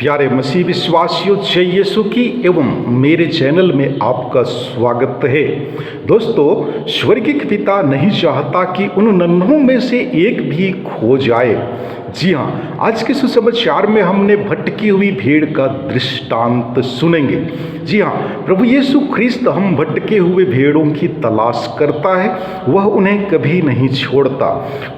प्यारे मसीह विश्वासियों, जय यीशु की एवं मेरे चैनल में आपका स्वागत है। दोस्तों, स्वर्गीय पिता नहीं चाहता कि उन नन्हों में से एक भी खो जाए। जी हाँ, आज के सुसमाचार में हमने भटकी हुई भेड़ का दृष्टांत सुनेंगे। जी हाँ, प्रभु यीशु ख्रिस्त हम भटके हुए भेड़ों की तलाश करता है, वह उन्हें कभी नहीं छोड़ता।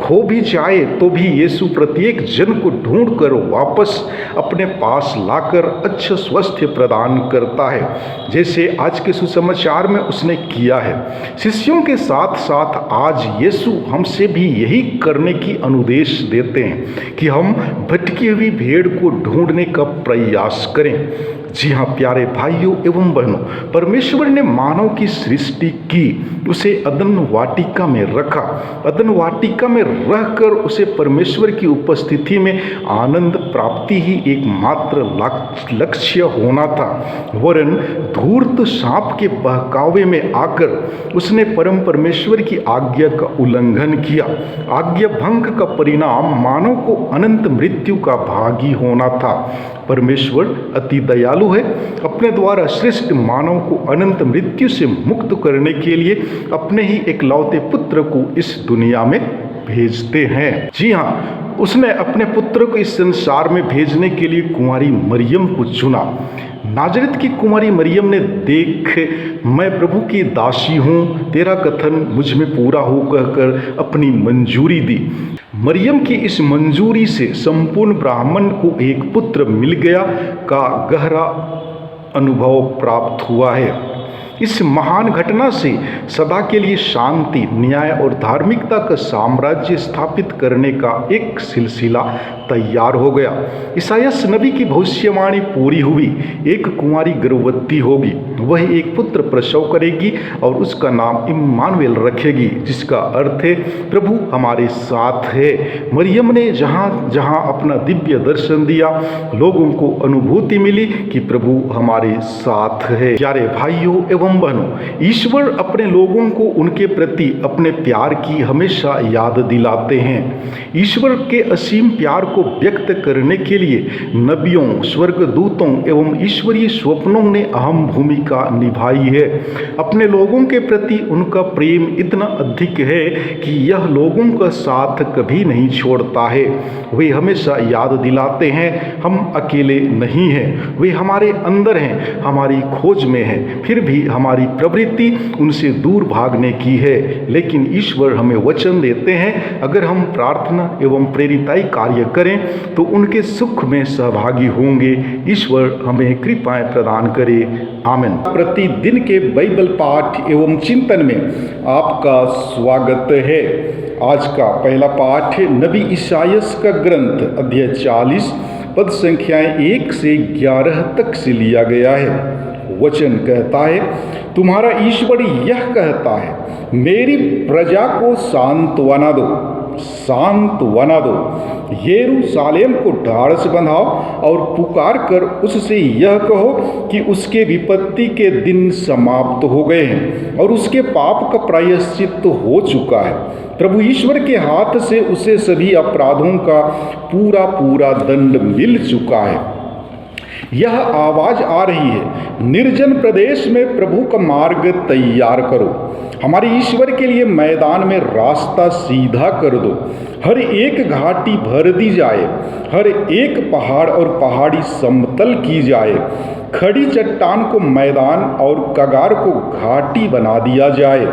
खो भी जाए तो भी यीशु प्रत्येक जन को ढूंढ कर वापस अपने पास लाकर अच्छा स्वास्थ्य प्रदान करता है, जैसे आज के सुसमाचार में उसने किया है। शिष्यों के साथ साथ आज यीशु हमसे भी यही करने की अनुदेश देते हैं कि हम भटकी हुई भेड़ को ढूंढने का प्रयास करें। जी हाँ प्यारे भाइयों एवं बहनों, परमेश्वर ने मानव की सृष्टि की, उसे अदन वाटिका में रखा। अदन वाटिका में रहकर उसे परमेश्वर की उपस्थिति में आनंद प्राप्ति ही एकमात्र लक्ष्य होना था, वरन धूर्त सांप के बहकावे में आकर उसने परम परमेश्वर की आज्ञा का उल्लंघन किया। आज्ञा भंग का परिणाम मानव को अनंत मृत्यु का भागी होना था। परमेश्वर अति दयालु है, अपने द्वारा सृष्ट मानव को अनंत मृत्यु से मुक्त करने के लिए अपने ही एकलौते पुत्र को इस दुनिया में भेजते हैं। जी हाँ, उसने अपने पुत्र को इस संसार में भेजने के लिए कुंवारी मरियम को चुना। नाजरत की कुंवारी मरियम ने देख मैं प्रभु की दासी हूँ, तेरा कथन मुझ में पूरा हो कहकर अपनी मंजूरी दी। मरियम की इस मंजूरी से संपूर्ण ब्राह्मण को एक पुत्र मिल गया का गहरा अनुभव प्राप्त हुआ है। इस महान घटना से सदा के लिए शांति, न्याय और धार्मिकता का साम्राज्य स्थापित करने का एक सिलसिला तैयार हो गया। ईसायास नबी की भविष्यवाणी पूरी हुई। एक कुंवारी गर्भवती होगी, वह एक पुत्र प्रसव करेगी और उसका नाम इम्मानुएल रखेगी, जिसका अर्थ है प्रभु हमारे साथ है। मरियम ने जहाँ जहाँ अपना दिव्य दर्शन दिया, लोगों को अनुभूति मिली कि प्रभु हमारे साथ है। प्यारे भाइयों एवं बहनों, ईश्वर अपने लोगों को उनके प्रति अपने प्यार की हमेशा याद दिलाते हैं। ईश्वर के असीम प्यार को व्यक्त करने के लिए नबियों, स्वर्गदूतों एवं ईश्वरीय स्वप्नों ने अहम भूमिका निभाई है। अपने लोगों के प्रति उनका प्रेम इतना अधिक है कि यह लोगों का साथ कभी नहीं छोड़ता है। वे हमेशा याद दिलाते हैं हम अकेले नहीं हैं, वे हमारे अंदर हैं, हमारी खोज में हैं। फिर भी हमारी प्रवृत्ति उनसे दूर भागने की है, लेकिन ईश्वर हमें वचन देते हैं अगर हम प्रार्थना एवं प्रेरिताई कार्य करें तो उनके सुख में सहभागी होंगे। ईश्वर हमें कृपाएं प्रदान करे। आमीन। प्रतिदिन के बाइबल पाठ एवं चिंतन में आपका स्वागत है। आज का पहला पाठ नबी ईसायास का ग्रंथ अध्याय 40 पद संख्याएं 1 से 11 तक से लिया गया है। वचन कहता है, तुम्हारा ईश्वर यह कहता है, मेरी प्रजा को सांत्वना दो, सांत्वना दो। यरूशलेम को ढाढ़ से बंधाओ और पुकार कर उससे यह कहो कि उसके विपत्ति के दिन समाप्त हो गए हैं और उसके पाप का प्रायश्चित हो चुका है। प्रभु ईश्वर के हाथ से उसे सभी अपराधों का पूरा पूरा दंड मिल चुका है। यह आवाज आ रही है, निर्जन प्रदेश में प्रभु का मार्ग तैयार करो, हमारे ईश्वर के लिए मैदान में रास्ता सीधा कर दो। हर एक घाटी भर दी जाए, हर एक पहाड़ और पहाड़ी समतल की जाए, खड़ी चट्टान को मैदान और कगार को घाटी बना दिया जाए।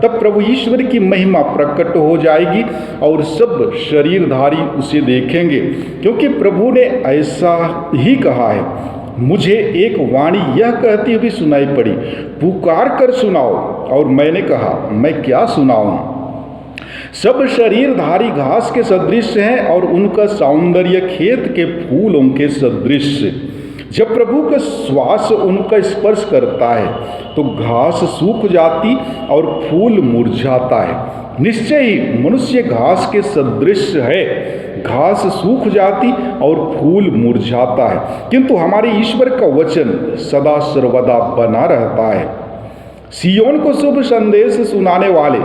तब प्रभु ईश्वर की महिमा प्रकट हो जाएगी और सब शरीरधारी उसे देखेंगे, क्योंकि प्रभु ने ऐसा ही कहा है। मुझे एक वाणी यह कहती हुई सुनाई पड़ी, पुकार कर सुनाओ। और मैंने कहा, मैं क्या सुनाऊं? सब शरीरधारी घास के सदृश हैं और उनका सौंदर्य खेत के फूलों के सदृश। जब प्रभु का श्वास उनका स्पर्श करता है तो घास सूख जाती और फूल मुरझाता है। निश्चय ही मनुष्य घास के सदृश है, घास सूख जाती और फूल मुरझाता है, किंतु हमारे ईश्वर का वचन सदा सर्वदा बना रहता है। सियोन को शुभ संदेश सुनाने वाले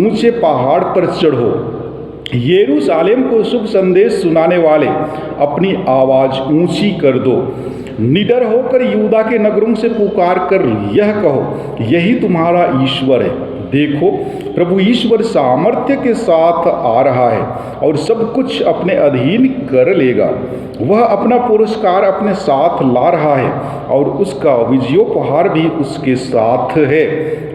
ऊंचे पहाड़ पर चढ़ो यरूशलेम को शुभ संदेश सुनाने वाले, अपनी आवाज़ ऊंची कर दो। निडर होकर यहूदा के नगरों से पुकार कर यह कहो, यही तुम्हारा ईश्वर है। देखो, प्रभु ईश्वर सामर्थ्य के साथ आ रहा है और सब कुछ अपने अधीन कर लेगा। वह अपना पुरस्कार अपने साथ ला रहा है और उसका विजयोपहार भी उसके साथ है।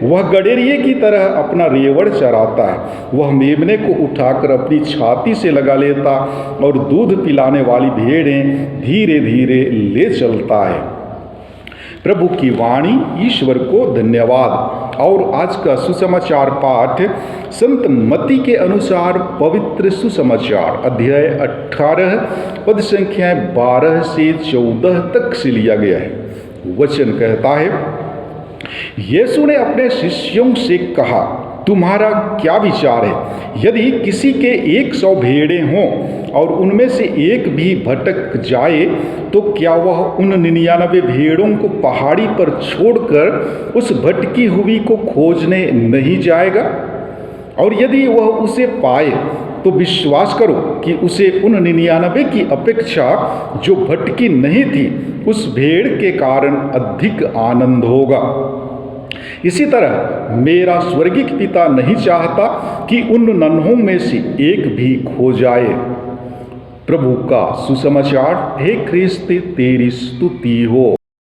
वह गडेरिए की तरह अपना रेवड़ चराता है। वह मेमने को उठाकर अपनी छाती से लगा लेता और दूध पिलाने वाली भेड़ें धीरे धीरे ले चलता है। प्रभु की वाणी। ईश्वर को धन्यवाद। और आज का सुसमाचार पाठ संत मत्ती के अनुसार पवित्र सुसमाचार अध्याय 18 पद संख्या 12 से 14 तक से लिया गया है। वचन कहता है, यीशु ने अपने शिष्यों से कहा, तुम्हारा क्या विचार है? यदि किसी के 100 भेड़ें हों और उनमें से एक भी भटक जाए, तो क्या वह उन 99 भेड़ों को पहाड़ी पर छोड़कर उस भटकी हुई को खोजने नहीं जाएगा? और यदि वह उसे पाए, तो विश्वास करो कि उसे उन 99 की अपेक्षा जो भटकी नहीं थी, उस भेड़ के कारण अधिक आनंद होगा। इसी तरह मेरा स्वर्गिक पिता नहीं चाहता कि उन नन्हों में से एक भी खो जाए। प्रभु का सुसमाचार। हे ख्रिस्त, तेरी स्तुति हो।